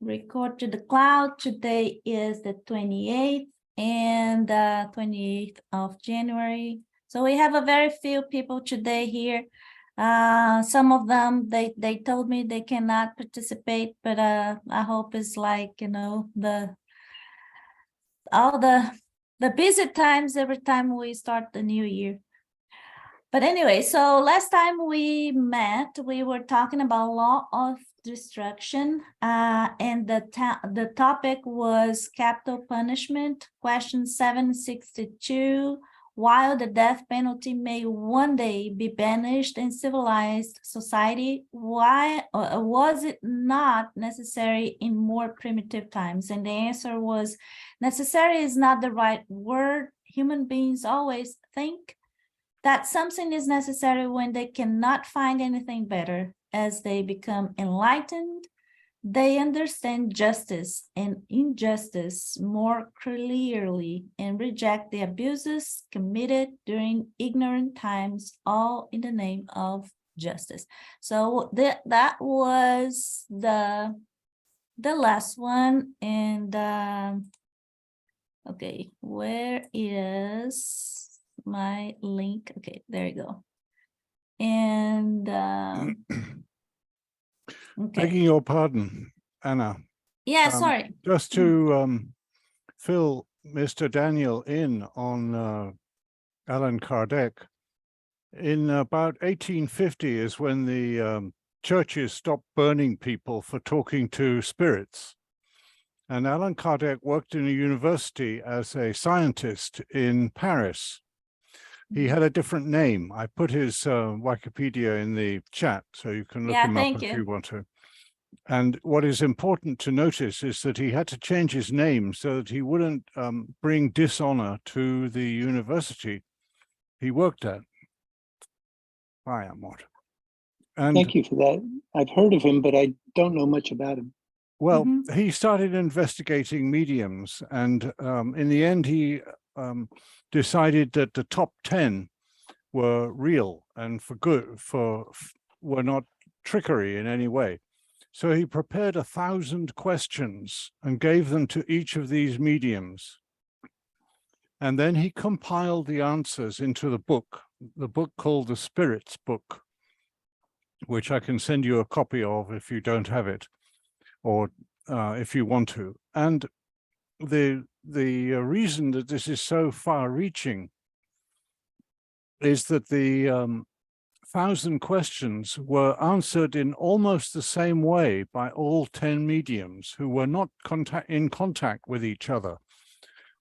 record to the cloud. Today is the 28th and 28th of January. So we have a very few people today here. Some of them, they told me they cannot participate, but I hope it's like, you know, all the busy times every time we start the new year. But anyway, so last time we met, we were talking about law of destruction, and the topic was capital punishment, question 762. While the death penalty may one day be banished in civilized society, why was it not necessary in more primitive times? And the answer was, necessary is not the right word. Human beings always think that something is necessary when they cannot find anything better. As they become enlightened, they understand justice and injustice more clearly and reject the abuses committed during ignorant times, all in the name of justice. So that was the last one. And okay, where is my link? Okay, there you go. And okay. Begging your pardon, Anna. Yeah, sorry. Just to fill Mr. Daniel in on Allan Kardec, in about 1850 is when the churches stopped burning people for talking to spirits. And Allan Kardec worked in a university as a scientist in Paris. He had a different name. I put his Wikipedia in the chat, so you can look him up if you want to. And what is important to notice is that he had to change his name so that he wouldn't bring dishonor to the university he worked at. I am what. And thank you for that. I've heard of him, but I don't know much about him. Well, he started investigating mediums, and in the end, he decided that the top 10 were real and were not trickery in any way. So he prepared 1,000 questions and gave them to each of these mediums. And then he compiled the answers into the book called the Spirits Book, which I can send you a copy of if you don't have it, or if you want to. And the reason that this is so far-reaching is that the 1,000 questions were answered in almost the same way by all 10 mediums who were not in contact with each other.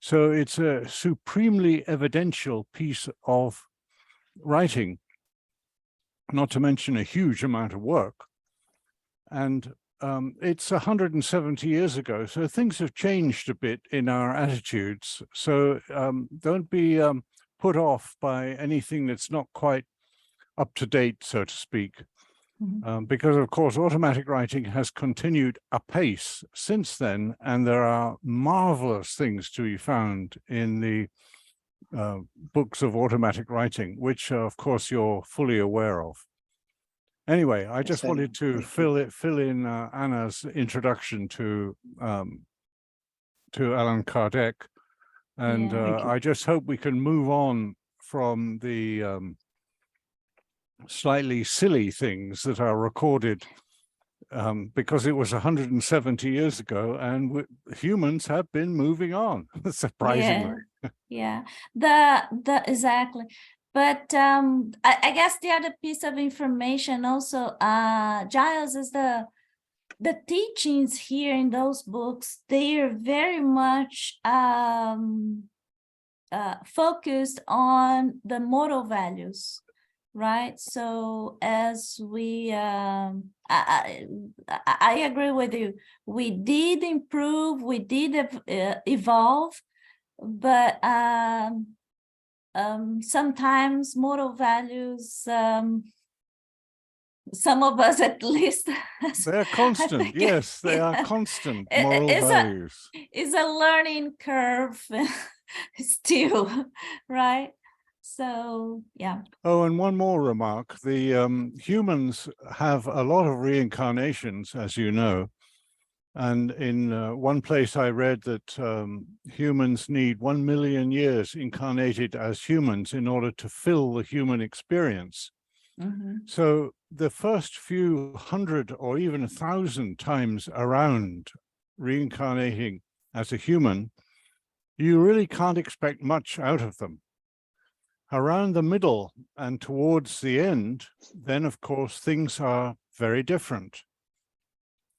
So it's a supremely evidential piece of writing, not to mention a huge amount of work. And it's 170 years ago, so things have changed a bit in our attitudes. So don't be put off by anything that's not quite up to date, so to speak, because of course automatic writing has continued apace since then, and there are marvelous things to be found in the books of automatic writing, which of course you're fully aware of. Anyway, I just wanted to fill in Anna's introduction to Allan Kardec, and I just hope we can move on from the slightly silly things that are recorded, because it was 170 years ago, and humans have been moving on, surprisingly. Yeah, exactly. But I guess the other piece of information also, Giles, is the teachings here in those books. They are very much focused on the moral values, right? So as we, I agree with you. We did improve, we did evolve, but sometimes moral values, some of us at least. They're constant, yes, they are constant moral values. It's a learning curve still, right? So, yeah. Oh, and one more remark. The humans have a lot of reincarnations, as you know, And in one place I read that humans need 1 million years incarnated as humans in order to fill the human experience. So the first few hundred or even 1,000 times around reincarnating as a human, you really can't expect much out of them. Around the middle and towards the end, then of course things are very different.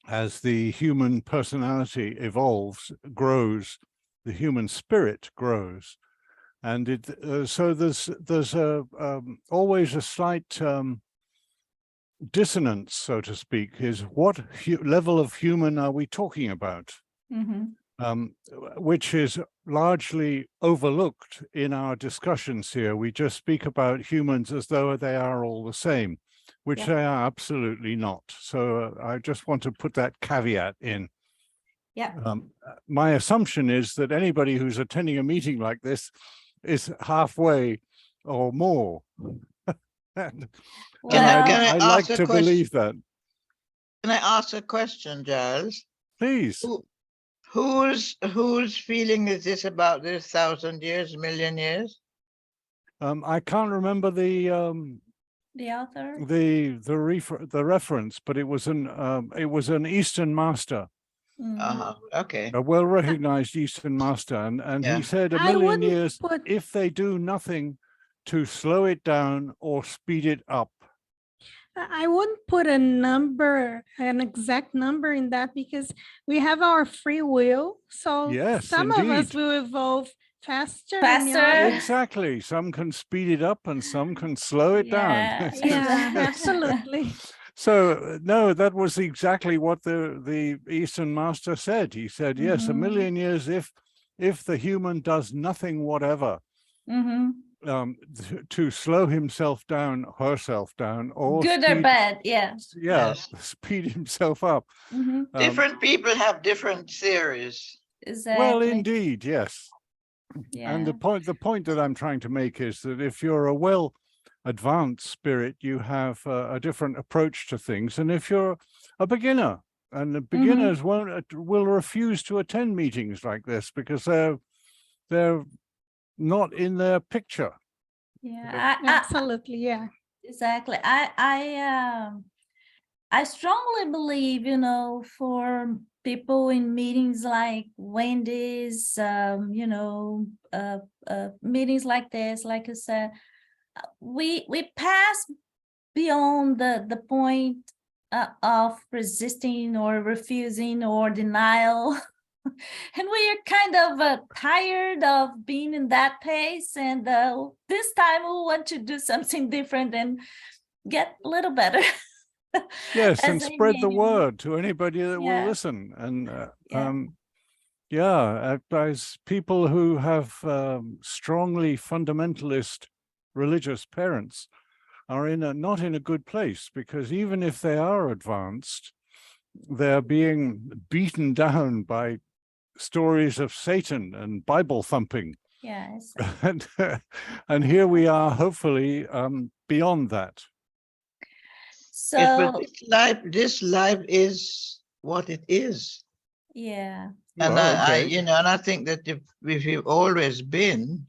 As the human personality evolves, grows, the human spirit grows, and so there's always a slight dissonance, so to speak. Is what level of human are we talking about? Which is largely overlooked in our discussions here. We just speak about humans as though they are all the same, which they are absolutely not. So I just want to put that caveat in. My assumption is that anybody who's attending a meeting like this is halfway or more. And I like to believe that. Can I ask a question, Giles? Please. Whose feeling is this about this 1,000 years, million years? I can't remember the author, the reference, but it was an Eastern master, okay, a well-recognized Eastern master, and he said 1 million years if they do nothing to slow it down or speed it up. I wouldn't put a number, an exact number in that, because we have our free will. So yes, some indeed. of us will evolve faster. Exactly. Some can speed it up and some can slow it down. Yeah, absolutely. So no, that was exactly what the Eastern master said. He said, yes, 1 million years if the human does nothing whatever. To slow himself down, herself down, or good or bad, speed himself up. Different people have different theories. Exactly. Well, indeed, yes. And the point that I'm trying to make is that if you're a well advanced spirit, you have a different approach to things, and if you're a beginner, and the beginners will refuse to attend meetings like this because they're not in their picture. Absolutely, exactly. I strongly believe, for people in meetings like Wendy's, meetings like this, like I said, we pass beyond the point of resisting or refusing or denial. And we are kind of tired of being in that pace, and this time we want to do something different and get a little better. Yes, and spread the word to anybody that will listen. And as people who have strongly fundamentalist religious parents are not in a good place, because even if they are advanced, they're being beaten down by stories of Satan and Bible thumping. Yes. And here we are, hopefully, beyond that. So but this life is what it is. Yeah. And and I think that if you've always been,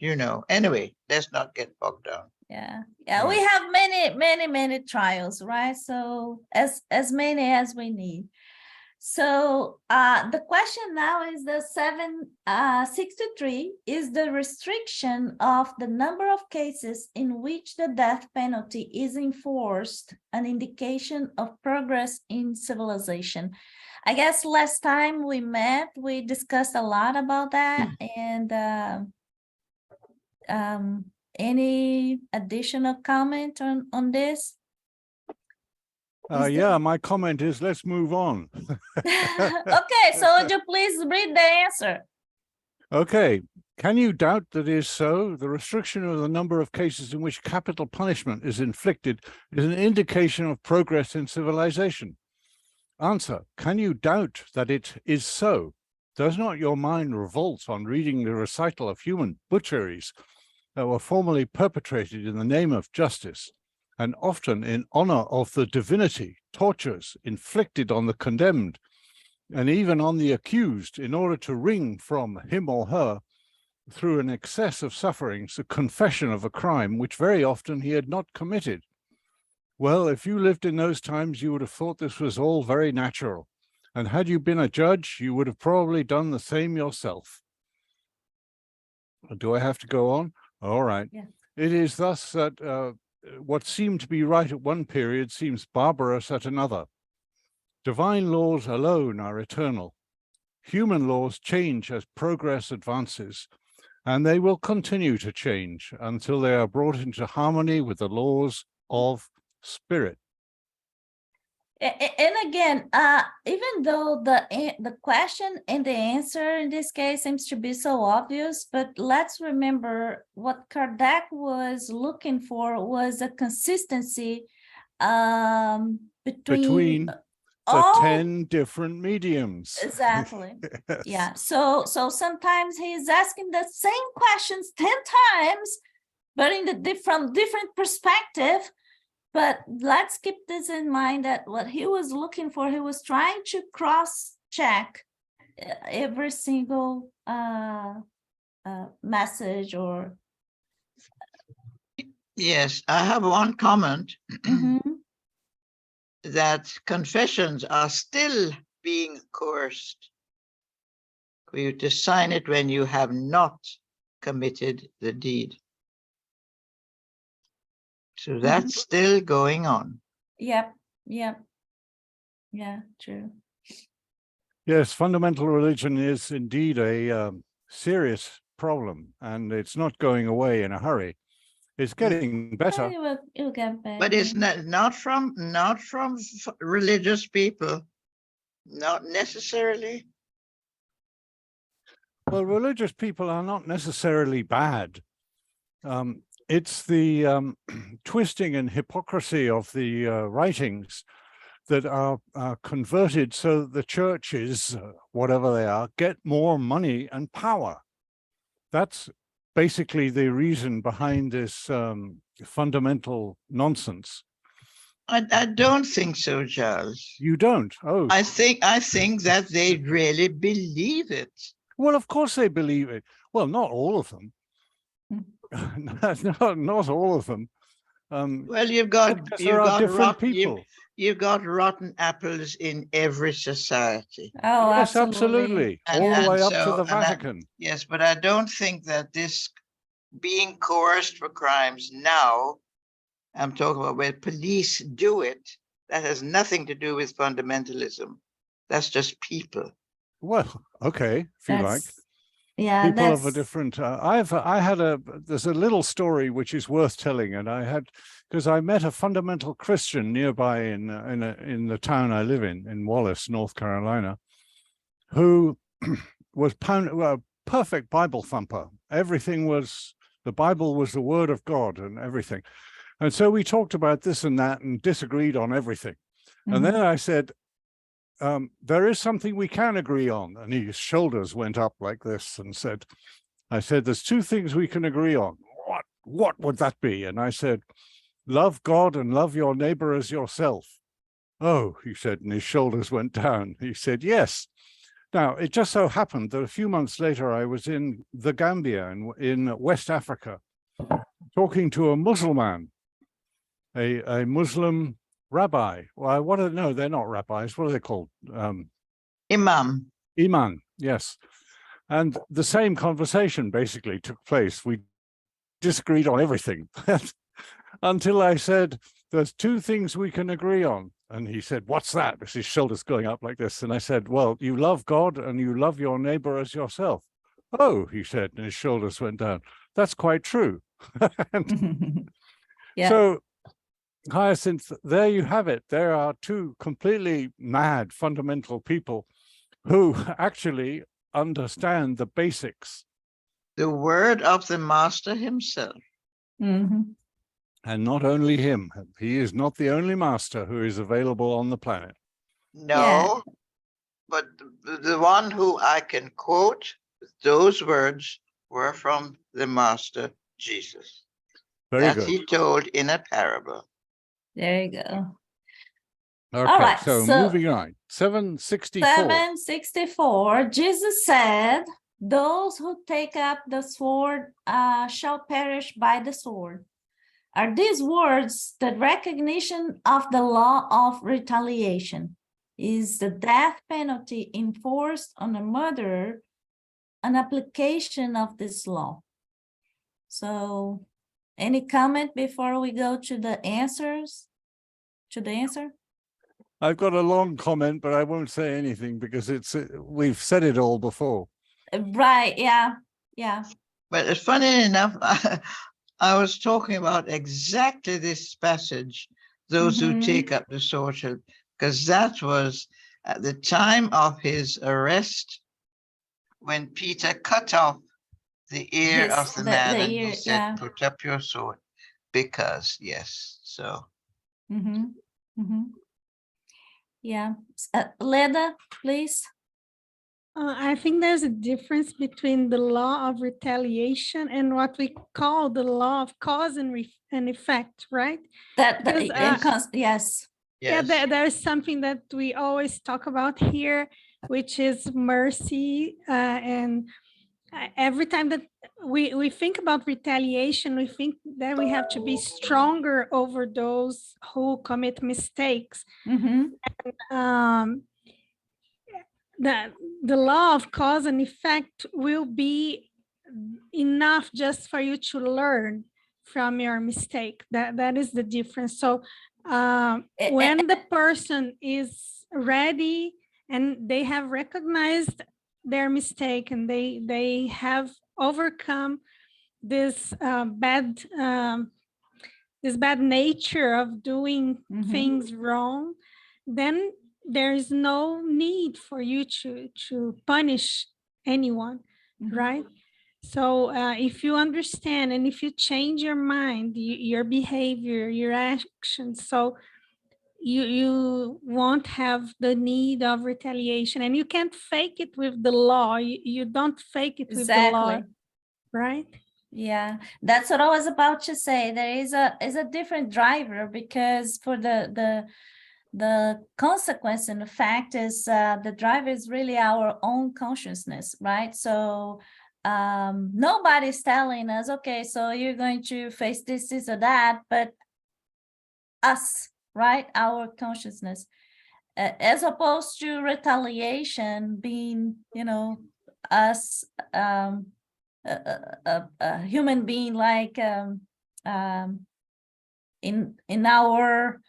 anyway, let's not get bogged down. Yeah, we have many trials, right? So as many as we need. So the question now is the 763 is the restriction of the number of cases in which the death penalty is enforced an indication of progress in civilization. I guess last time we met, we discussed a lot about that. And any additional comment on this? My comment is let's move on. Okay, so would you please read the answer? Okay. Can you doubt that is so? The restriction of the number of cases in which capital punishment is inflicted is an indication of progress in civilization. Answer: can you doubt that it is so? Does not your mind revolt on reading the recital of human butcheries that were formerly perpetrated in the name of justice, and often in honor of the divinity, tortures inflicted on the condemned and even on the accused, in order to wring from him or her, through an excess of sufferings, a confession of a crime which very often he had not committed. Well, if you lived in those times, you would have thought this was all very natural. And had you been a judge, you would have probably done the same yourself. Do I have to go on? All right. Yeah. It is thus that what seemed to be right at one period seems barbarous at another. Divine laws alone are eternal. Human laws change as progress advances, and they will continue to change until they are brought into harmony with the laws of spirit. And again, even though the question and the answer in this case seems to be so obvious, but let's remember what Kardec was looking for was a consistency between The all 10 different mediums. exactly. Yes. Yeah. So sometimes he's asking the same questions 10 times, but from different perspective. But let's keep this in mind that what he was looking for, he was trying to cross-check every single message or. Yes, I have one comment Mhm. that confessions are still being coerced for you to sign it when you have not committed the deed. So that's still going on. Yep. Yeah, true. Yes, fundamental religion is indeed a serious problem, and it's not going away in a hurry. It's getting better. It will get better. But it's not from religious people, not necessarily. Well, religious people are not necessarily bad. It's the twisting and hypocrisy of the writings that are converted so that the churches, whatever they are, get more money and power. That's basically the reason behind this fundamental nonsense. I don't think so, Charles. You don't? Oh, I think that they really believe it. well, of course they believe it. Well, not all of them. not all of them. Well, you've got different people. You've got rotten apples in every society. Oh, Yes, absolutely. absolutely. All the way up to so- the and that- Vatican. Yes, but I don't think that this being coerced for crimes now, I'm talking about where police do it, that has nothing to do with fundamentalism. That's just people. Well, okay, if you like. Yeah, People of a different. There's a little story which is worth telling, and because I met a fundamental Christian nearby in the town I live in Wallace, North Carolina, who was a perfect Bible thumper. The Bible was the word of God and everything. And so we talked about this and that and disagreed on everything. And then I said, there is something we can agree on. And his shoulders went up like this and said, I said, there's two things we can agree on. What would that be? And I said, love God and love your neighbor as yourself. Oh, he said, and his shoulders went down. He said, yes. Now, it just so happened that a few months later, I was in the Gambia in West Africa, talking to a Muslim, a Muslim rabbi. Well, no, they're not rabbis. What are they called? Imam. Imam, yes. And the same conversation basically took place. We disagreed on everything until I said, there's two things we can agree on. And he said, what's that? With his shoulders going up like this. And I said, well, you love God and you love your neighbor as yourself. Oh, he said, and his shoulders went down. That's quite true. Yeah. So, Hyacinth, there you have it. There are two completely mad fundamental people who actually understand the basics. The word of the master himself. Mhm. And not only him, he is not the only master who is available on the planet. No, but the one who I can quote, those words were from the master Jesus. Very that good. he told in a parable. There you go. Okay, right, so so- moving on. 764. 764, Jesus said, those who take up the sword shall perish by the sword. Are these words the recognition of the law of retaliation? Is the death penalty enforced on a murderer an application of this law? So, any comment before we go to the answers? To the answer? I've got a long comment, but I won't say anything because we've said it all before. Right, yeah, yeah. But it's funny enough, I was talking about exactly this passage, those who take up the sword shall, because that was at the time of his arrest when Peter cut off the ear of the man and he said, yeah. put up your sword because, yes, so. Yeah, Leda, please. I think there's a difference between the law of retaliation and what we call the law of cause and effect, right? Because, Yes. yeah, Yes. there's something that we always talk about here, which is mercy. And every time that we think about retaliation, we think that we have to be stronger over those who commit mistakes. The law of cause and effect will be enough just for you to learn from your mistake. That is the difference. So when the person is ready and they have recognized their mistake and they have overcome this bad nature of doing things wrong, then there is no need for you to punish anyone, right? So if you understand and if you change your mind, your behavior, your actions, so you won't have the need of retaliation, and you can't fake it with the law. You don't fake it with the law, right? Yeah, that's what I was about to say. There is a different driver, because for the consequence and the fact is the driver is really our own consciousness, right? So nobody's telling us, okay, so you're going to face this or that, but us, right? Our consciousness, as opposed to retaliation being, us, a human being, like in our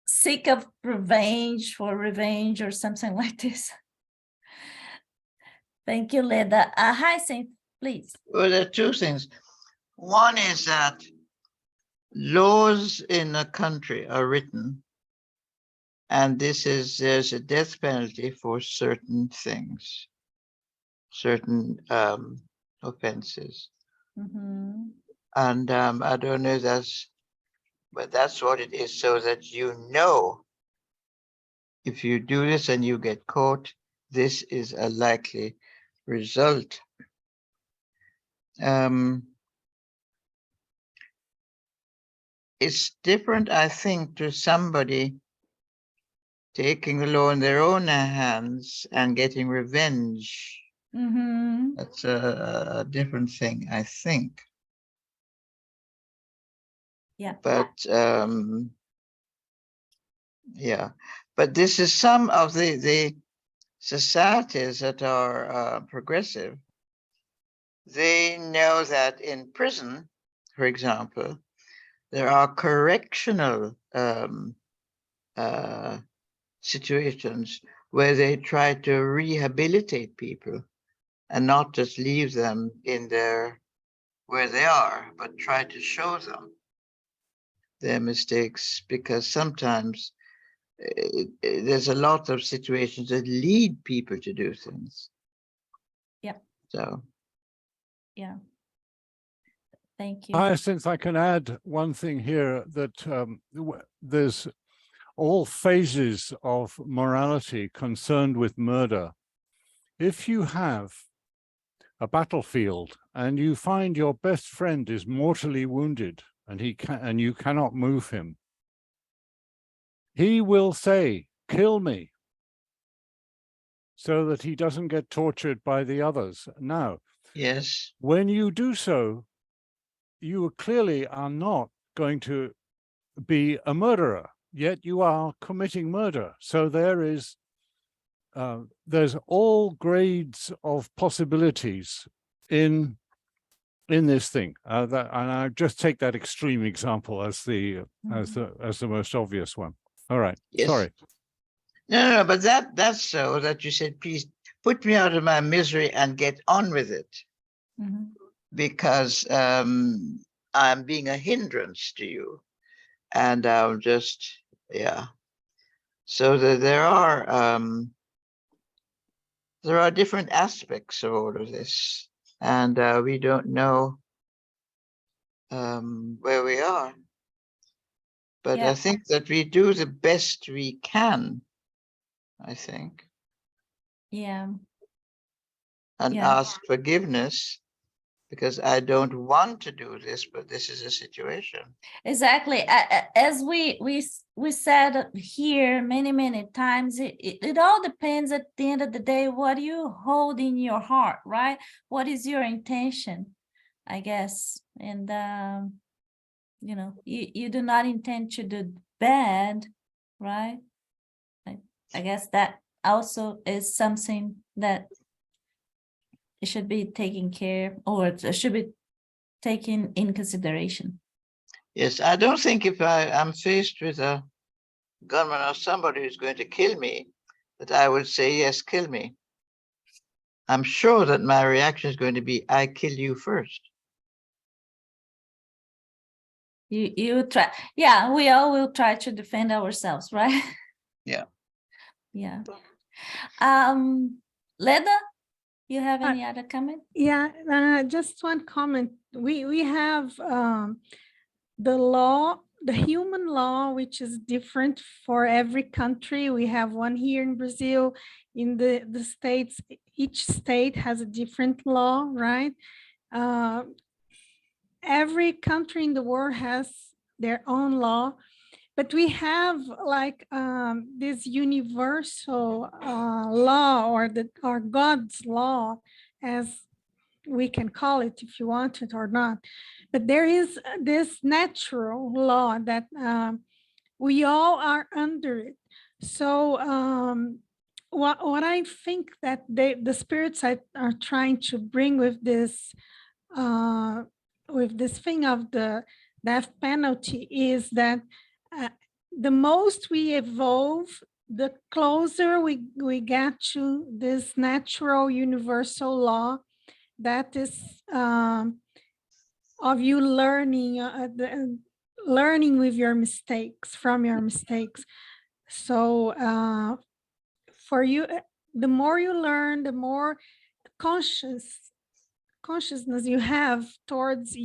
seek of revenge or something like this. Thank you, Leda. Hyacinth, please. Well, there are two things. One is that laws in a country are written, and there's a death penalty for certain things, certain offenses. And I don't know but that's what it is, so that if you do this and you get caught, this is a likely result. It's different, I think, to somebody taking the law in their own hands and getting revenge. That's a different thing, I think. Yeah. But yeah, but this is some of the societies that are progressive. They know that in prison, for example, there are correctional situations where they try to rehabilitate people and not just leave them in where they are, but try to show them their mistakes, because sometimes there's a lot of situations that lead people to do things. Yeah. So. Yeah. Thank you. Since I can add one thing here, that there's all phases of morality concerned with murder. If you have a battlefield and you find your best friend is mortally wounded and you cannot move him, he will say, kill me, so that he doesn't get tortured by the others. Now, Yes. when you do so, you clearly are not going to be a murderer, yet you are committing murder. So there's all grades of possibilities in this thing. And I just take that extreme example as the most obvious one. All right. Yes. Sorry. No, but that's so that you said, please put me out of my misery and get on with it, because I'm being a hindrance to you, and I'm just, yeah. So there are different aspects of all of this, and we don't know where we are. But Yeah. I think that we do the best we can, I think, Yeah. and Yeah. ask forgiveness, because I don't want to do this, but this is a situation. Exactly. As we said here many times, it all depends at the end of the day, what do you hold in your heart, right? What is your intention, I guess? And you know, you do not intend to do bad, right? I guess that also is something that it should be taken care, or it should be taken in consideration. Yes, I don't think if I'm faced with a gunman or somebody who's going to kill me, that I would say, yes, kill me. I'm sure that my reaction is going to be, I kill you first. You try, yeah, we all will try to defend ourselves, right? Yeah. Yeah. Leda, you have any other comment? Yeah, just one comment. We have the law, the human law, which is different for every country. We have one here in Brazil. In the states, each state has a different law, right? Every country in the world has their own law, but we have like this universal law, or God's law, as we can call it if you want it or not. But there is this natural law that we all are under it. So what I think that the spirits are trying to bring with this thing of the death penalty is that the most we evolve, the closer we get to this natural universal law that is of you learning, learning with your mistakes, from your mistakes. So for you, the more you learn, the more consciousness you have towards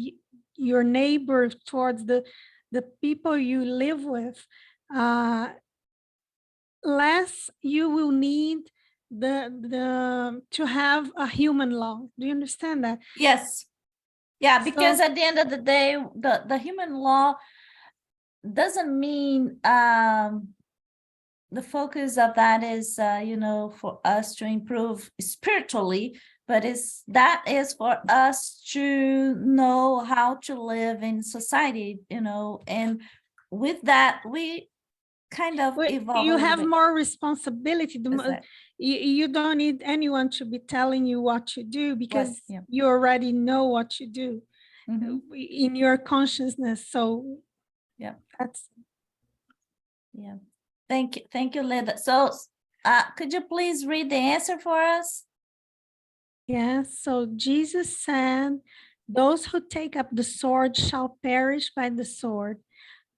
your neighbor, towards the people you live with, less you will need to have a human law. Do you understand that? Yes. Yeah, because So, at the end of the day, the human law doesn't mean the focus of that is you know, for us to improve spiritually, but that is for us to know how to live in society, you know, and with that we kind of evolve. you have more responsibility. You don't need anyone to be telling you what to do, because you already know what you do in your consciousness. So yeah, that's thank you, Leda. So could you please read the answer for us? Yes. So Jesus said, those who take up the sword shall perish by the sword.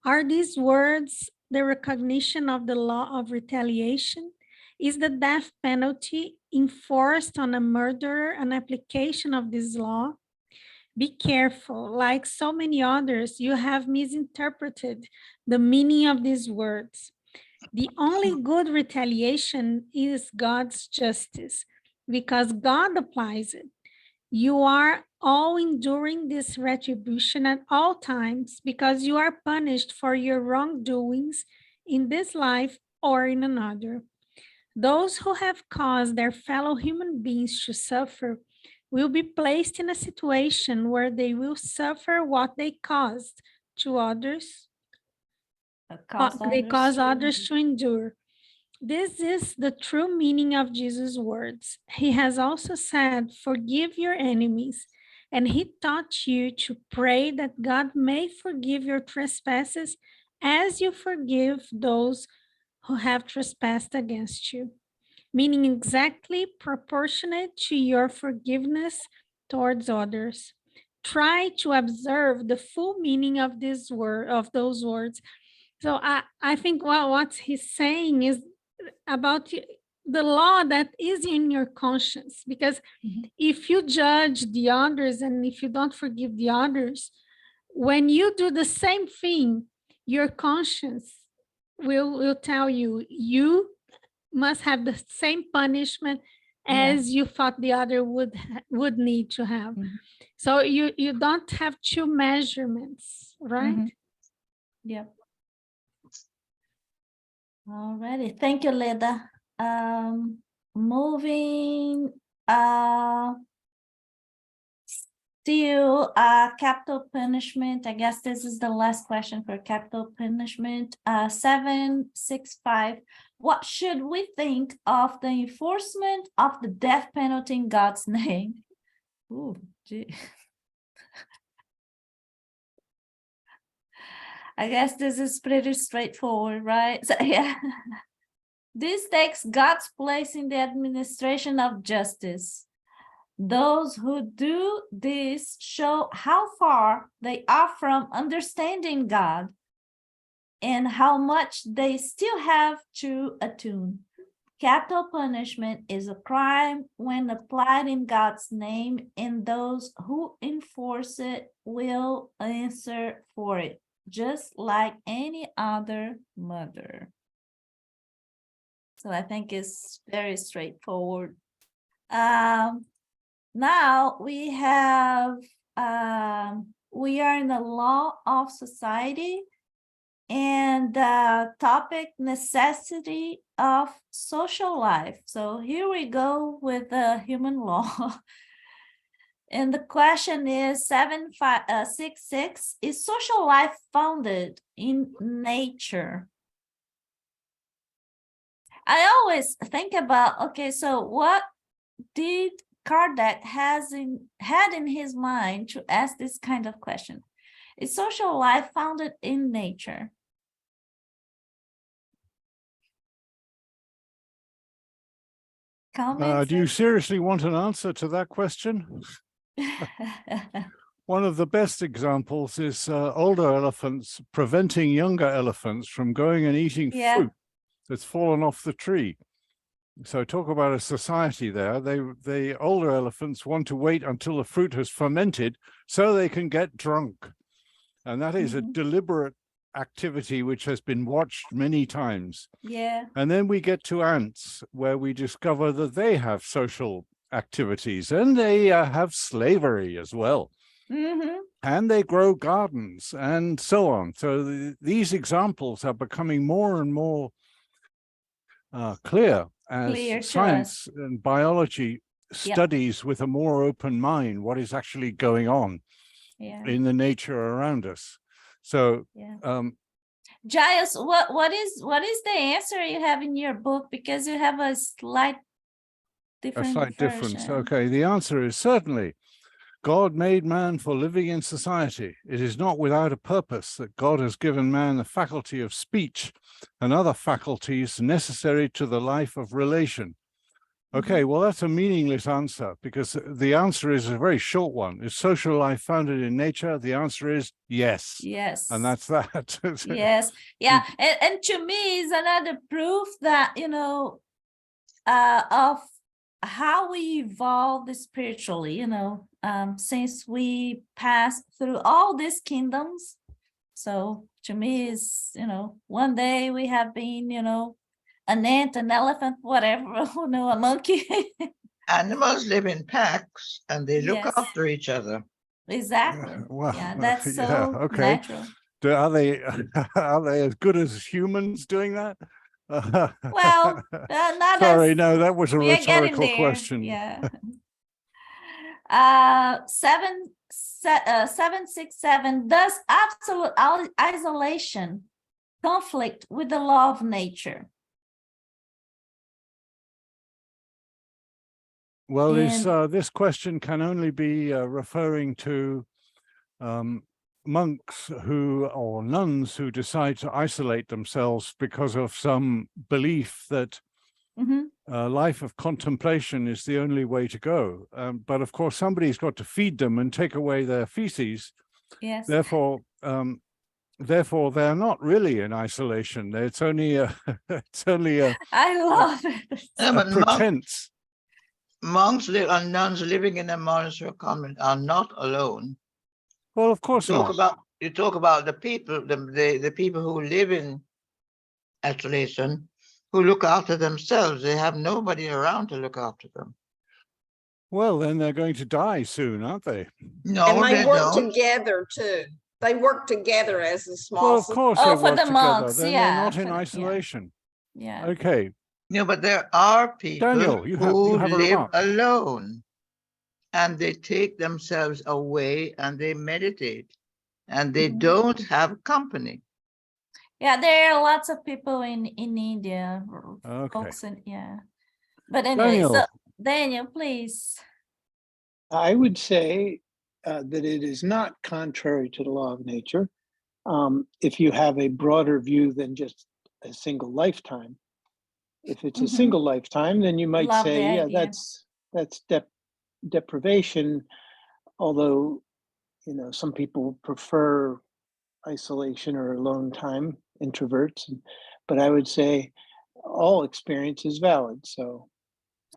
Are these words the recognition of the law of retaliation? Is the death penalty enforced on a murderer an application of this law? Be careful. Like so many others, you have misinterpreted the meaning of these words. The only good retaliation is God's justice, because God applies it. You are all enduring this retribution at all times, because you are punished for your wrongdoings in this life or in another. Those who have caused their fellow human beings to suffer will be placed in a situation where they will suffer what they caused to others. They cause others to endure. This is the true meaning of Jesus' words. He has also said, forgive your enemies. And he taught you to pray that God may forgive your trespasses as you forgive those who have trespassed against you. Meaning exactly proportionate to your forgiveness towards others. Try to observe the full meaning of this word, of those words. So I think what he's saying is about the law that is in your conscience, because if you judge the others and if you don't forgive the others, when you do the same thing, your conscience will tell you, you must have the same punishment as you thought the other would need to have. So you don't have two measurements, right? Yeah. Alrighty, thank you, Leda. Moving still capital punishment. I guess this is the last question for capital punishment. 765. What should we think of the enforcement of the death penalty in God's name? Ooh, gee. I guess this is pretty straightforward, right? So, yeah. This takes God's place in the administration of justice. Those who do this show how far they are from understanding God and how much they still have to attune. Capital punishment is a crime when applied in God's name, and those who enforce it will answer for it, just like any other murder. So I think it's very straightforward. Now we have, we are in the law of society, and the topic necessity of social life. So here we go with the human law. And the question is 766, is social life founded in nature? I always think about, okay, so what did Kardec had in his mind to ask this kind of question? Is social life founded in nature? Comments? Do you seriously want an answer to that question? One of the best examples is older elephants preventing younger elephants from going and eating fruit that's fallen off the tree. So talk about a society there. The older elephants want to wait until the fruit has fermented so they can get drunk. And that is a deliberate activity which has been watched many times. Yeah. And then we get to ants, where we discover that they have social activities and they have slavery as well. And they grow gardens and so on. So these examples are becoming more and more clear as science and biology studies with a more open mind what is actually going on in the nature around us. So Giles, what is the answer you have in your book? Because you have a slight difference. Okay, the answer is certainly God made man for living in society. It is not without a purpose that God has given man the faculty of speech and other faculties necessary to the life of relation. Okay, well, that's a meaningless answer, because the answer is a very short one. Is social life founded in nature? The answer is yes. Yes. And that's that. Yes. Yeah. And to me is another proof that, you know, of how we evolved spiritually, you know, since we passed through all these kingdoms. So to me is, you know, one day we have been, you know, an ant, an elephant, whatever, you know, a monkey. Animals live in packs and they look after each other. Exactly. Well, yeah, that's so natural. Are they as good as humans doing that? Well, not Sorry, as no, that was a we are getting rhetorical there. question. Yeah. 767, does absolute isolation conflict with the law of nature? Well, And- this question can only be referring to monks or nuns who decide to isolate themselves because of some belief that Mhm. life of contemplation is the only way to go. But of course, somebody's got to feed them and take away their feces. Yes. Therefore, they're not really in isolation. It's only a I love it. Yeah, but pretense. monks and nuns living in a monastery or convent are not alone. Well, of course not. You talk about the people, the people who live in isolation, who look after themselves. They have nobody around to look after them. Well, then they're going to die soon, aren't they? No, And they they work don't. together too. They work together as a small. Well, of course Oh, they for work the together. monks, Then yeah, they're not in for the- yeah. isolation. Yeah. Okay. No, but there are people Daniel, you who have a live remark. alone, and they take themselves away and they meditate, and they Mhm. don't have company. Yeah, there are lots of people in India, Okay. folks, and yeah. But anyway, so Daniel. Daniel, please. I would say that it is not contrary to the law of nature. If you have a broader view than just a single lifetime. If it's a Mhm. single lifetime, then you might Love the say, yeah, idea. that's deprivation. Although, you know, some people prefer isolation or alone time, introverts. But I would say all experience is valid. So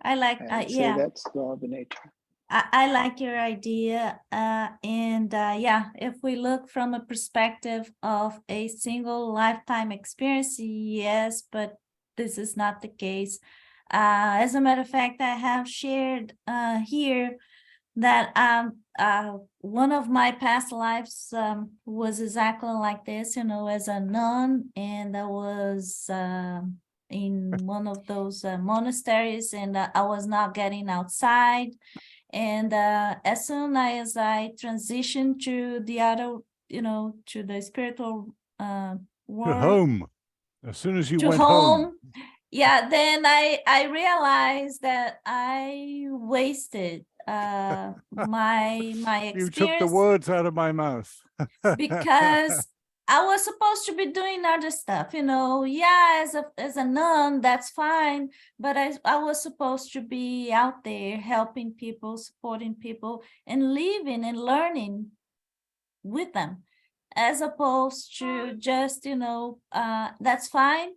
I like, I would say yeah. that's law of nature. I like your idea. And yeah, if we look from a perspective of a single lifetime experience, yes, but this is not the case. As a matter of fact, I have shared here that one of my past lives was exactly like this, you know, as a nun, and I was in one of those monasteries, and I was not getting outside. And as soon as I transitioned to the other, you know, to the spiritual To world, home. As soon as you to went home, yeah, then I realized that I wasted my you took the experience words out of my mouth. because I was supposed to be doing other stuff, you know. Yeah, as a nun, that's fine, but I was supposed to be out there helping people, supporting people, and living and learning with them, as opposed to just, you know, that's fine.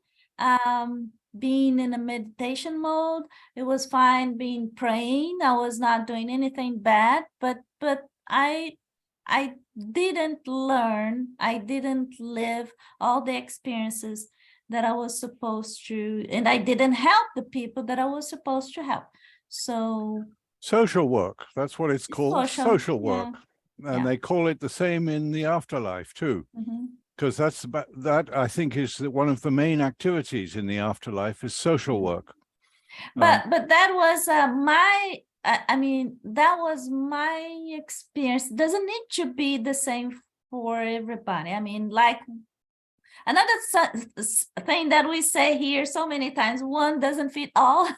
Being in a meditation mode, it was fine. Being praying, I was not doing anything bad, but I didn't learn, I didn't live all the experiences that I was supposed to, and I didn't help the people that I was supposed to help. So Social work, that's what it's called, social yeah, work. And yeah. they call it the same in the afterlife too, Mhm. because that I think is one of the main activities in the afterlife is social work. But that was I mean, that was my experience. Doesn't need to be the same for everybody. I mean, like another thing that we say here so many times, one doesn't fit all.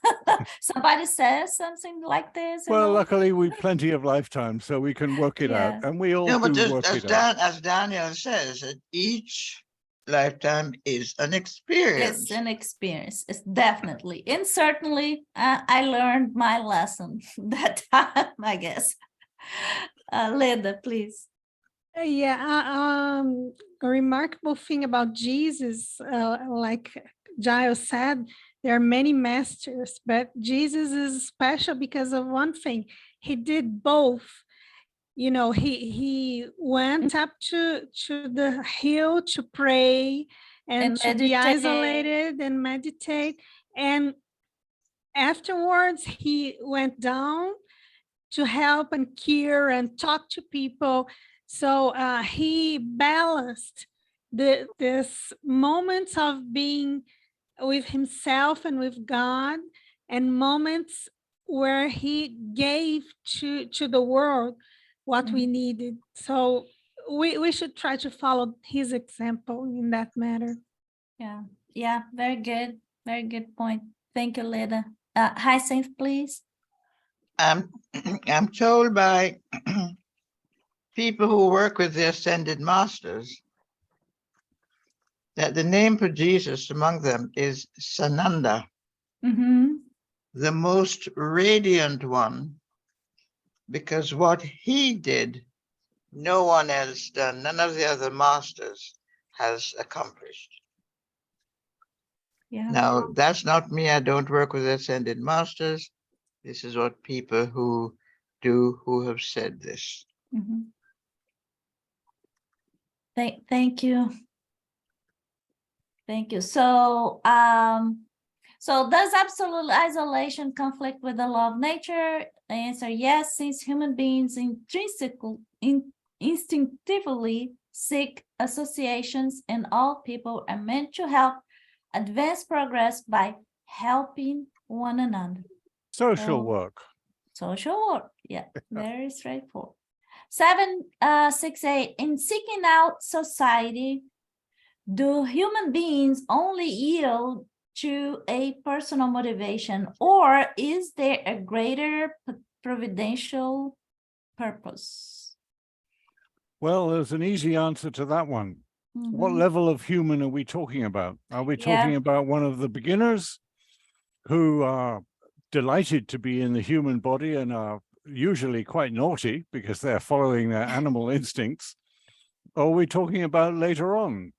Somebody says something like this. You Well, know? luckily we've plenty of lifetimes, so we can work it out, Yes. and we all No, but do work it out. as Daniel says, that each lifetime is an experience. It's an experience. It's definitely, and certainly I learned my lesson that time, I guess. Leda, please. Yeah, a remarkable thing about Jesus, like Giles said, there are many masters, but Jesus is special because of one thing. He did both. You know, he went up to the hill to pray and to be meditate. isolated and meditate. And afterwards, he went down to help and cure and talk to people. So he balanced this moments of being with himself and with God, and moments where he gave to the world what we needed. So we should try to follow his example in that matter. Yeah, very good point. Thank you, Leda. Hyacinth, please. I'm told by people who work with the ascended masters that the name for Jesus among them is Sananda, the most radiant one, because what he did, no one else done, none of the other masters has accomplished. Yeah. Now, that's not me. I don't work with ascended masters. This is what people who do, who have said this. Thank you. Thank you. So, so does absolute isolation conflict with the law of nature? The answer, yes, since human beings instinctively seek associations, and all people are meant to help advance progress by helping one another. Social work. Social work, yeah, very straightforward. 768, in seeking out society, do human beings only yield to a personal motivation, or is there a greater providential purpose? Well, there's an easy answer to that one. What level of human are we talking about? Are we talking about one of the beginners who are delighted to be in the human body and are usually quite naughty because they're following their animal instincts? Or are we talking about later on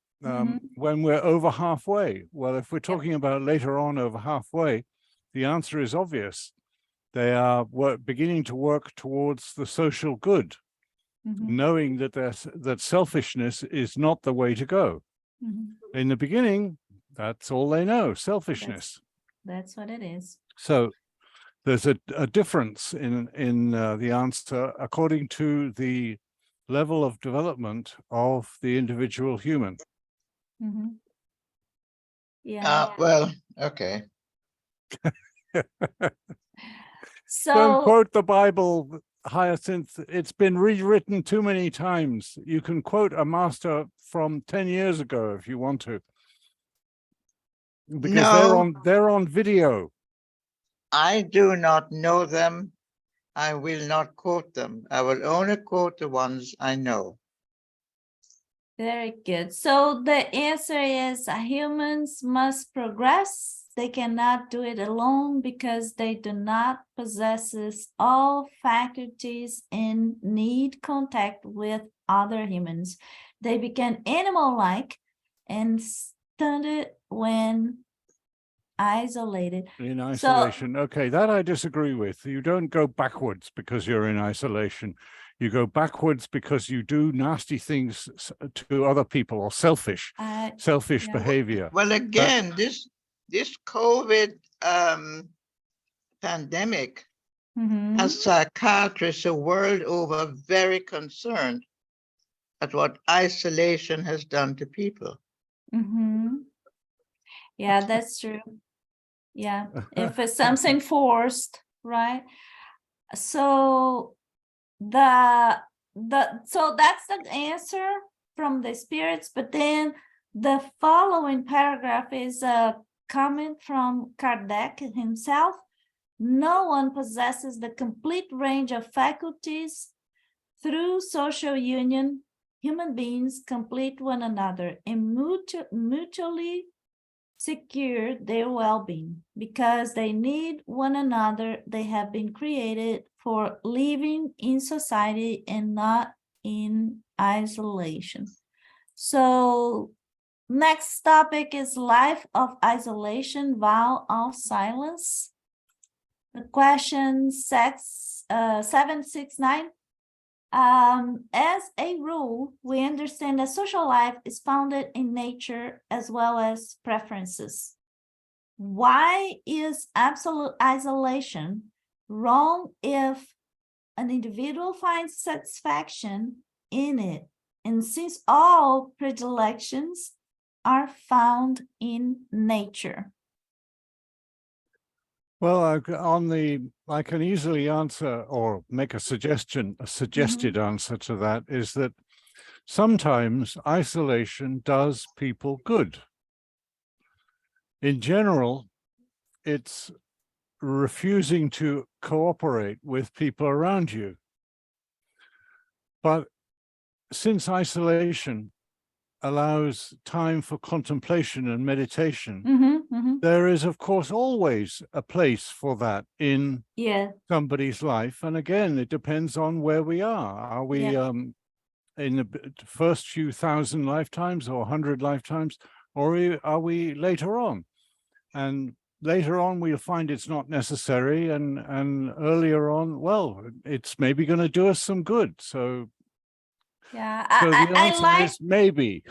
when we're over halfway? Well, if we're talking about later on over halfway, the answer is obvious. They are beginning to work towards the social good, knowing that that selfishness is not the way to go. In the beginning, that's all they know, selfishness. That's what it is. So there's a difference in the answer according to the level of development of the individual human. Yeah. Well, okay. So don't quote the Bible, Hyacinth. It's been rewritten too many times. You can quote a master from 10 years ago if you want to, because they're on video. I do not know them. I will not quote them. I will only quote the ones I know. very good. So the answer is humans must progress. They cannot do it alone because they do not possess all faculties and need contact with other humans. They become animal-like and stunted when isolated. In isolation. Okay, that I disagree with. You don't go backwards because you're in isolation. You go backwards because you do nasty things to other people or selfish behavior. Well, again, this COVID pandemic has psychiatrists the world over very concerned at what isolation has done to people. Yeah, that's true. Yeah, if it's something forced, right? So so that's the answer from the spirits, but then the following paragraph is a comment from Kardec himself. No one possesses the complete range of faculties. Through social union, human beings complete one another and mutually secure their well-being. Because they need one another, they have been created for living in society and not in isolation. So next topic is life of isolation, vow of silence. The question 769. As a rule, we understand that social life is founded in nature as well as preferences. Why is absolute isolation wrong if an individual finds satisfaction in it And since all predilections are found in nature. Well, I can easily answer or make a suggested answer to that is that sometimes isolation does people good. In general, it's refusing to cooperate with people around you. But since isolation allows time for contemplation and meditation, there is, of course, always a place for that in somebody's life. And again, it depends on where we are. Are we in the first few thousand lifetimes or 100 lifetimes, or are we later on? And later on, we'll find it's not necessary. And earlier on, well, it's maybe going to do us some good. So the answer is maybe.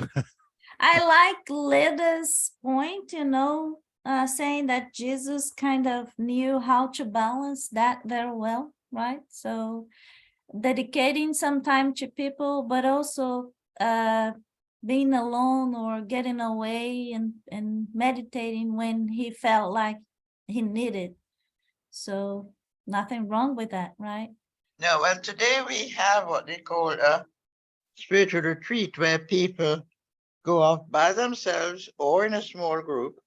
I like Leda's point, saying that Jesus kind of knew how to balance that very well, right? So dedicating some time to people, but also being alone or getting away and meditating when he felt like he needed. So nothing wrong with that, right? No, well, today we have what they call a spiritual retreat where people go off by themselves or in a small group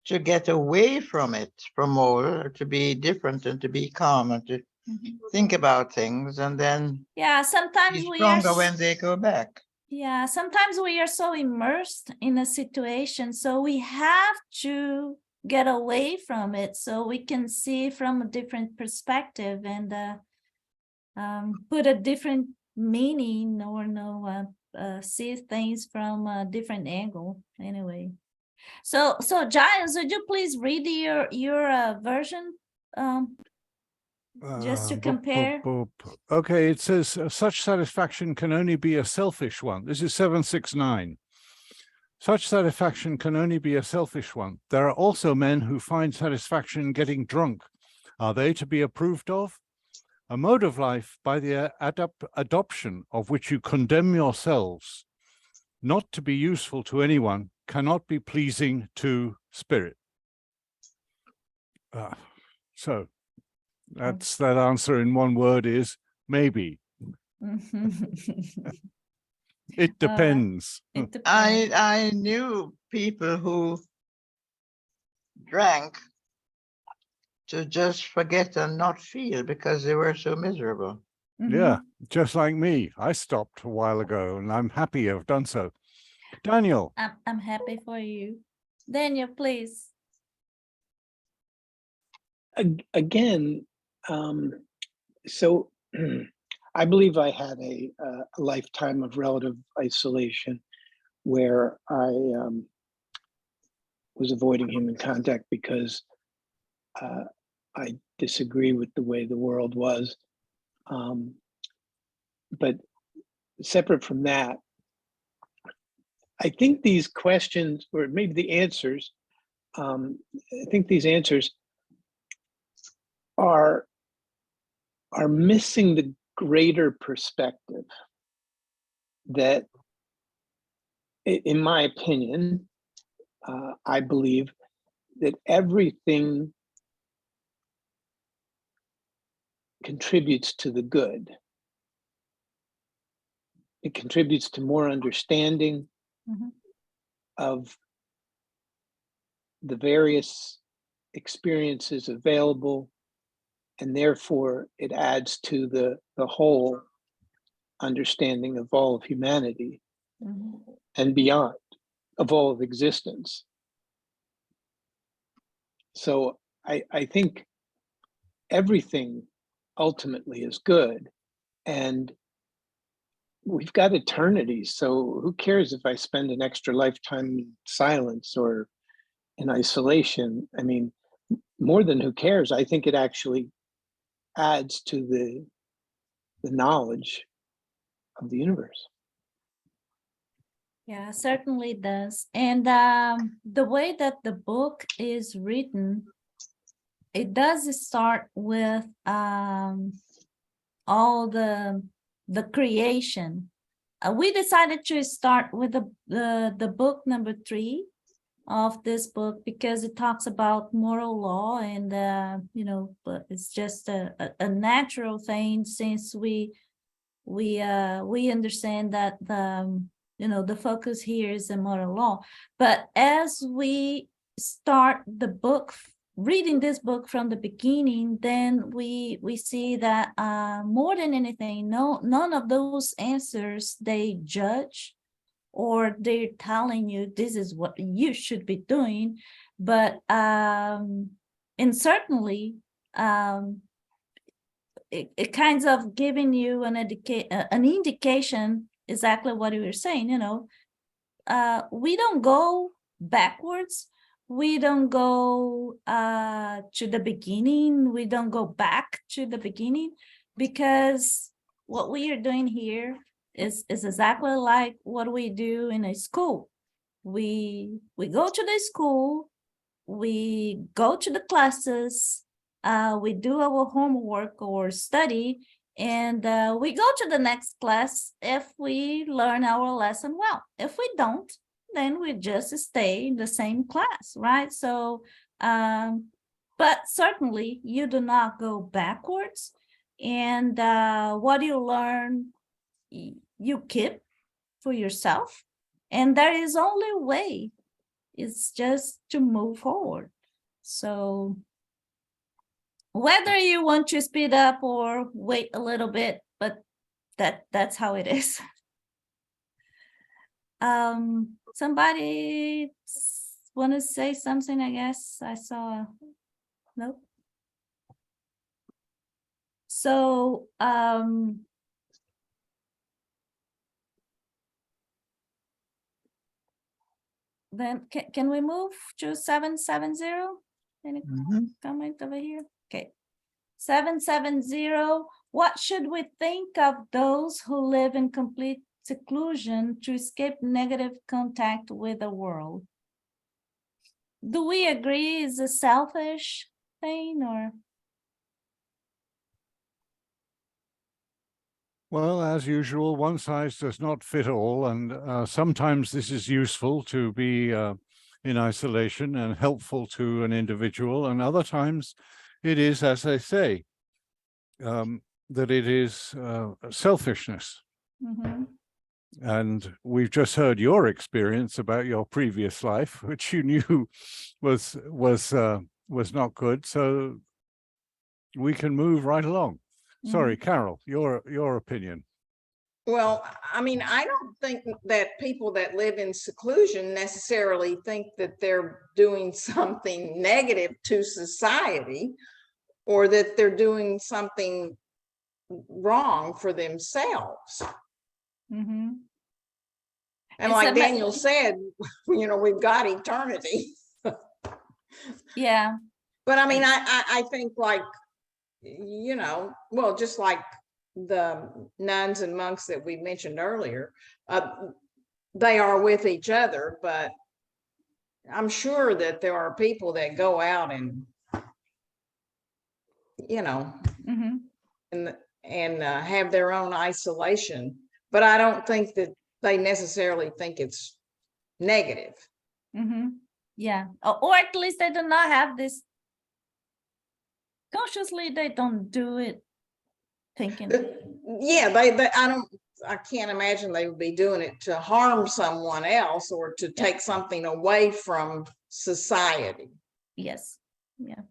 to get away from it, from all, to be different and to be calm and to think about things, and then sometimes be stronger when they go back. Sometimes we are so immersed in a situation, so we have to get away from it so we can see from a different perspective and put a different meaning or see things from a different angle anyway. So Giles, would you please read your version just to compare? Okay, it says such satisfaction can only be a selfish one. This is 769. Such satisfaction can only be a selfish one. There are also men who find satisfaction in getting drunk. Are they to be approved of? A mode of life by the adoption of which you condemn yourselves not to be useful to anyone cannot be pleasing to spirit. So that's that answer in one word is maybe. It depends. I knew people who drank to just forget and not feel because they were so miserable. Yeah, just like me. I stopped a while ago and I'm happy I've done so. Daniel. I'm happy for you. Daniel, please. Again, so I believe I had a lifetime of relative isolation where I was avoiding human contact because I disagree with the way the world was. But separate from that, I think these questions, or maybe the answers, I think these answers are missing the greater perspective that, in my opinion, I believe that everything contributes to the good. It contributes to more understanding of the various experiences available, and therefore it adds to the whole understanding of all of humanity and beyond, of all of existence. So I think everything ultimately is good, and we've got eternity, so who cares if I spend an extra lifetime in silence or in isolation? I mean, more than who cares, I think it actually adds to the knowledge of the universe. Yeah, certainly does. And the way that the book is written, it does start with all the creation, we decided to start with the book number 3 of this book because it talks about moral law, and but it's just a natural thing, since we understand that the focus here is the moral law. But as we start the book, reading this book from the beginning, then we see that more than anything, none of those answers they judge, or they're telling you this is what you should be doing, but and certainly it kinds of giving you an indication exactly what you were saying. We don't go backwards. We don't go to the beginning. We don't go back to the beginning, because what we are doing here is exactly like what we do in a school. We go to the school, we go to the classes, we do our homework or study, and we go to the next class if we learn our lesson well. If we don't, then we just stay in the same class, right? So, but certainly you do not go backwards, and what you learn, you keep for yourself, and there is only a way. It's just to move forward. So whether you want to speed up or wait a little bit, but that's how it is. Somebody want to say something? I guess I saw. Nope. So then can we move to 770? Any comment over here? Okay. 770. What should we think of those who live in complete seclusion to escape negative contact with the world? Do we agree it's a selfish thing, or? Well, as usual, one size does not fit all, and sometimes this is useful to be in isolation and helpful to an individual, and other times it is, as they say, that it is selfishness. Mm-hmm. And we've just heard your experience about your previous life, which you knew was not good. So we can move right along. Sorry, Carol, your opinion. Well, I mean, I don't think that people that live in seclusion necessarily think that they're doing something negative to society, or that they're doing something wrong for themselves. Mm-hmm. And like Daniel said, we've got eternity. Yeah. But I mean, I think, like, well, just like the nuns and monks that we mentioned earlier, they are with each other, but I'm sure that there are people that go out and, and have their own isolation, but I don't think that they necessarily think it's negative. Mm-hmm. Yeah, or at least they do not have this consciously. They don't do it thinking. Yeah, I can't imagine they would be doing it to harm someone else or to take something away from society. Yes. Yeah,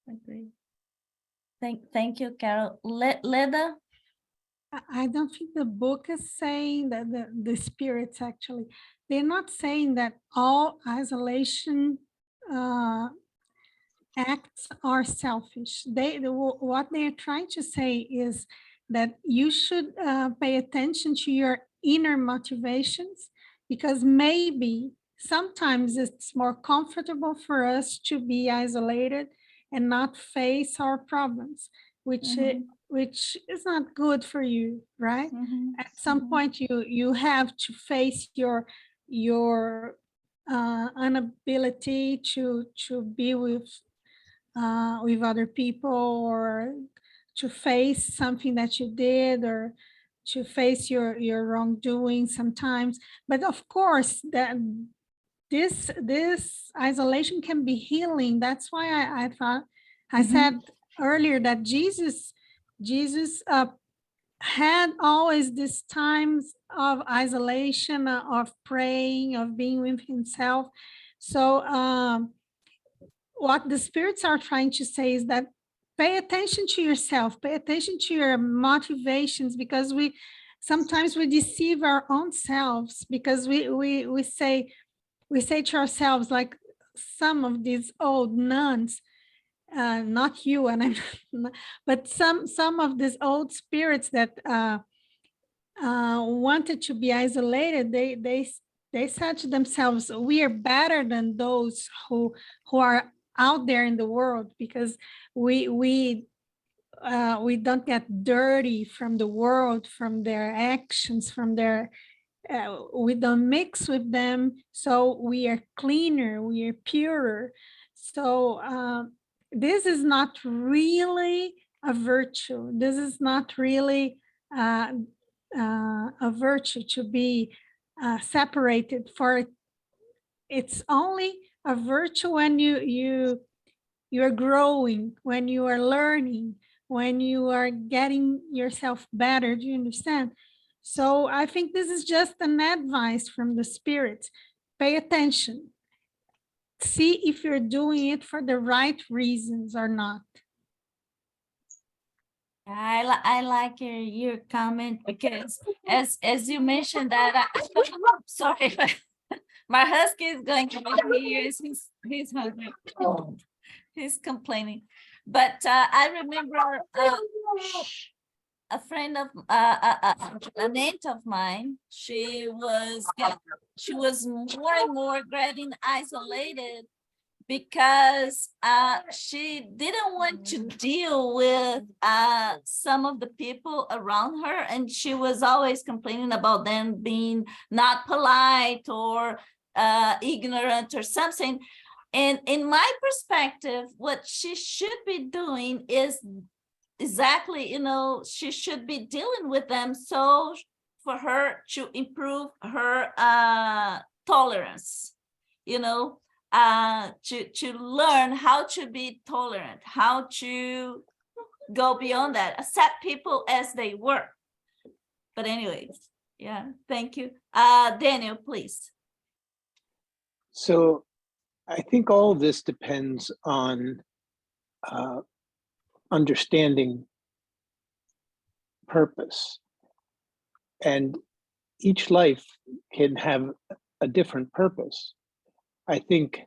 I agree. Thank you, Carol. Leda? I don't think the book is saying that the spirits actually, they're not saying that all isolation acts are selfish. What they're trying to say is that you should pay attention to your inner motivations, because maybe sometimes it's more comfortable for us to be isolated and not face our problems, which is not good for you, right? At some point you have to face your inability to be with other people, or to face something that you did, or to face your wrongdoing sometimes. But of course, that this isolation can be healing. That's why I thought I said earlier that Jesus had always these times of isolation, of praying, of being with himself. So what the spirits are trying to say is that pay attention to yourself, pay attention to your motivations, because sometimes we deceive our own selves, because we say to ourselves, like some of these old nuns, not you, and I'm not, but some of these old spirits that wanted to be isolated, they said to themselves, we are better than those who are out there in the world, because we don't get dirty from the world, from their actions, from their we don't mix with them, so we are cleaner, we are purer. So this is not really a virtue. This is not really a virtue to be separated. For it's only a virtue when you are growing, when you are learning, when you are getting yourself better. Do you understand? So I think this is just an advice from the spirits. Pay attention. See if you're doing it for the right reasons or not. I like your comment, because as you mentioned that, sorry, my husky is going to make me use he's hungry. He's complaining. But I remember a friend of an aunt of mine, she was more and more getting isolated, because she didn't want to deal with some of the people around her, and she was always complaining about them being not polite or ignorant or something. And in my perspective, what she should be doing is exactly, she should be dealing with them, so for her to improve her tolerance, to learn how to be tolerant, how to go beyond that, accept people as they were. But anyways, yeah, thank you. Daniel, please. So I think all of this depends on understanding purpose. And each life can have a different purpose. I think,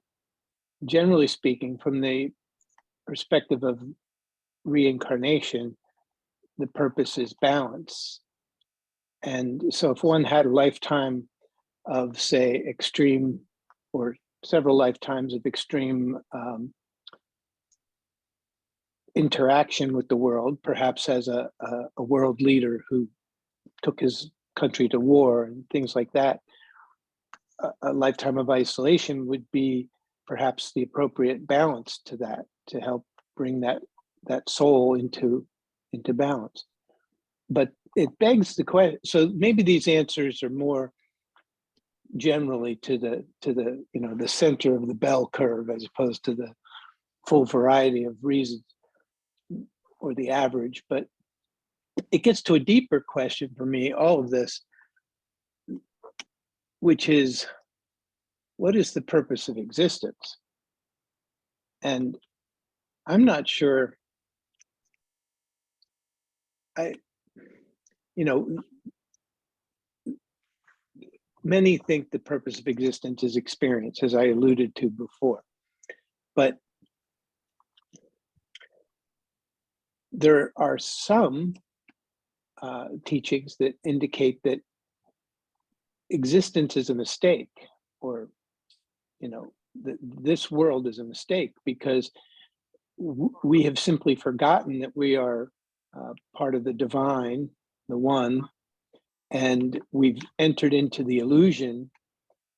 generally speaking, from the perspective of reincarnation, the purpose is balance. And so if one had a lifetime of, say, extreme, or several lifetimes of extreme interaction with the world, perhaps as a world leader who took his country to war and things like that, a lifetime of isolation would be perhaps the appropriate balance to that, to help bring that soul into balance. But it begs the question, so maybe these answers are more generally to the the center of the bell curve, as opposed to the full variety of reasons, or the average. But it gets to a deeper question for me, all of this, which is, what is the purpose of existence? And I'm not sure. Many think the purpose of existence is experience, as I alluded to before. But there are some teachings that indicate that existence is a mistake, or that this world is a mistake, because we have simply forgotten that we are part of the divine, the one, and we've entered into the illusion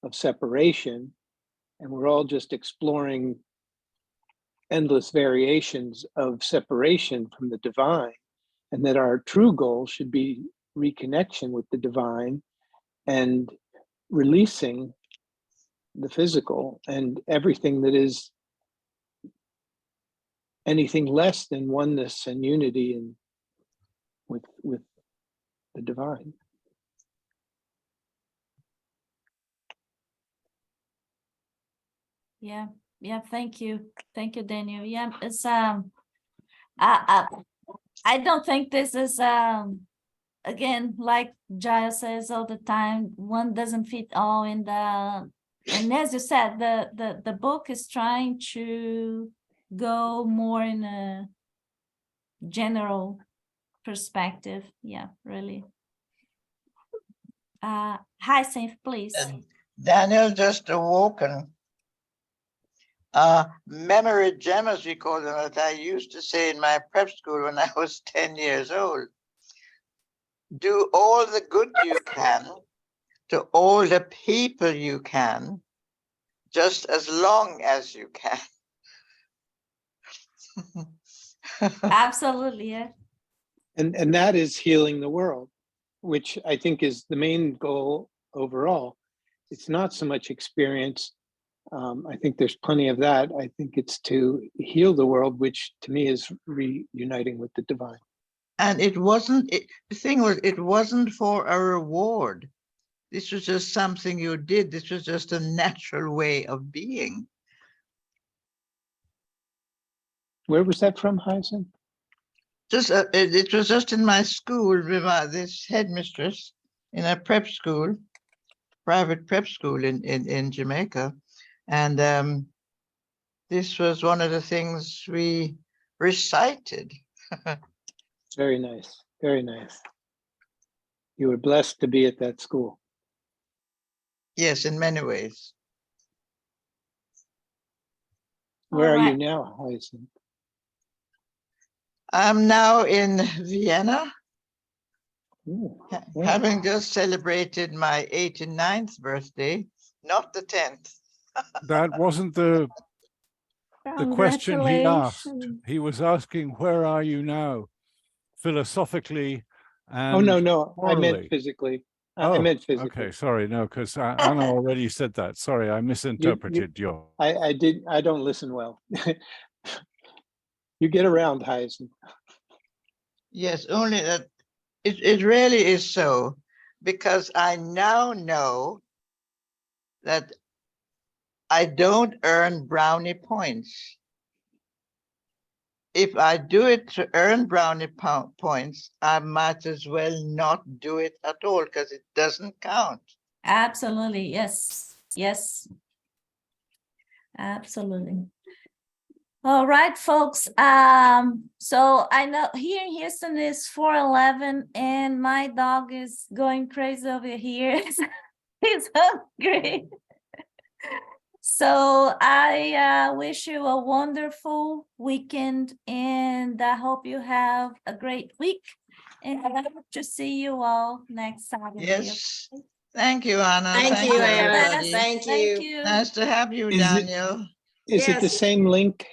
of separation, and we're all just exploring endless variations of separation from the divine, and that our true goal should be reconnection with the divine and releasing the physical and everything that is anything less than oneness and unity and with the divine. Yeah, yeah, thank you, Daniel. Yeah, it's I don't think this is again, like Giles says all the time, one doesn't fit all in the, and as you said, the book is trying to go more in a general perspective. Yeah, really. Hyacinth, please. And Daniel just awoken memory gem, as we call them, that I used to say in my prep school when I was 10 years old. Do all the good you can to all the people you can, just as long as you can. Absolutely, yeah. And that is healing the world, which I think is the main goal overall. It's not so much experience. I think there's plenty of that. I think it's to heal the world, which to me is reuniting with the divine. And it wasn't, the thing was, it wasn't for a reward. This was just something you did. This was just a natural way of being. Where was that from, Hyacinth? Just it was just in my school with this headmistress in a prep school, private prep school in Jamaica. And this was one of the things we recited. Very nice, very nice. You were blessed to be at that school. Yes, in many ways. Where All are you right. now, Hyacinth? I'm now in Vienna, Ooh, wow. having just celebrated my 89th birthday, not the 10th. That wasn't the question he asked. Congratulations. He was asking, where are you now? Philosophically and Oh, no, I meant morally. physically. Oh, I meant physically. okay, sorry, no, because Anna already said that. Sorry, I misinterpreted your. I don't listen well. You get around, Hyacinth. Yes, only that it really is so, because I now know that I don't earn brownie points. If I do it to earn brownie points, I might as well not do it at all because it doesn't count. Absolutely, yes, yes. Absolutely. All right, folks. So I know here in Houston is 4:11 and my dog is going crazy over here. He's hungry. So I wish you a wonderful weekend and I hope you have a great week. And I hope to see you all next Saturday. Yes. Thank you, Anna. Thank you, Anna. everybody. Thank Thank you. you. Nice to have you, Is it- Daniel. Is it the Yes. same link?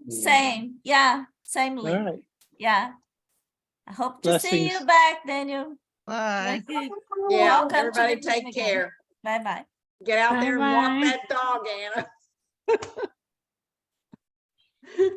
Same, yeah, same All link. right. Yeah. I hope to see you Blessings. back, Daniel. Bye. Thank you. Yeah, Welcome to everybody the take team again. care. Bye-bye. Get out there and walk Bye-bye. that dog, Anna.